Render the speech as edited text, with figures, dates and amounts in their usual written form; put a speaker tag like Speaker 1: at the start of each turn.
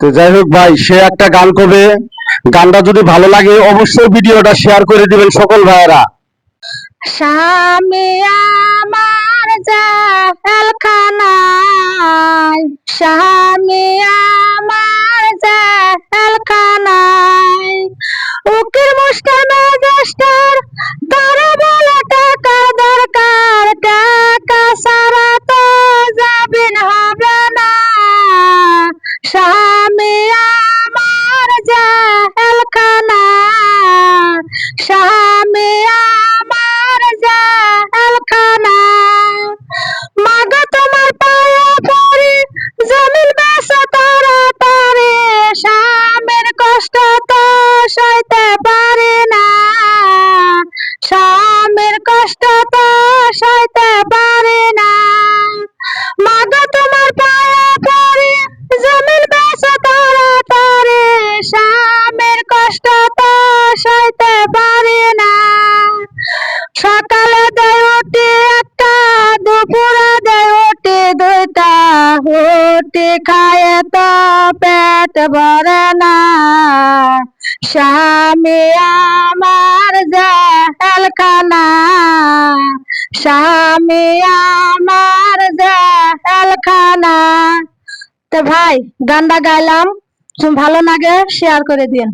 Speaker 1: তো যাই হোক ভাই, সে একটা গান করবে। গানটা যদি ভালো লাগে অবশ্যই ভিডিওটা শেয়ার করে দিবেন সকল ভাইয়েরা।
Speaker 2: স্বামী আমার জেলখানায়, স্বামী আমার জেলখানায়, উকিল মুস্তান জ্যেষ্ঠর তারা বলে টাকা দরকার, টাকা ছাড়া তো জামিন হবে না। স্বামী আমার জেলখানায়, স্বামী আমার জেলখানায়, মাগো তোমার পায়ে পড়ি জমিন বেচো তাড়াতাড়ি, স্বামীর কষ্ট তো সইতে পারি না, স্বামীর কষ্ট তো সইতে পারি না। মাগো তোমার পায়ে পড়ি জমিন বেচো তাড়াতাড়ি, স্বামীর কষ্ট তো সইতে পারি না। সকালে দেয় উঠি একটা, দুপুরে দেয় উঠি দুইটা, উঠি খায় তো পেট ভরে না। স্বামী আমার জেলখানা, স্বামী আমার জেলখানা। তো ভাই গানটা গাইলাম, ভালো লাগে শেয়ার করে দিন।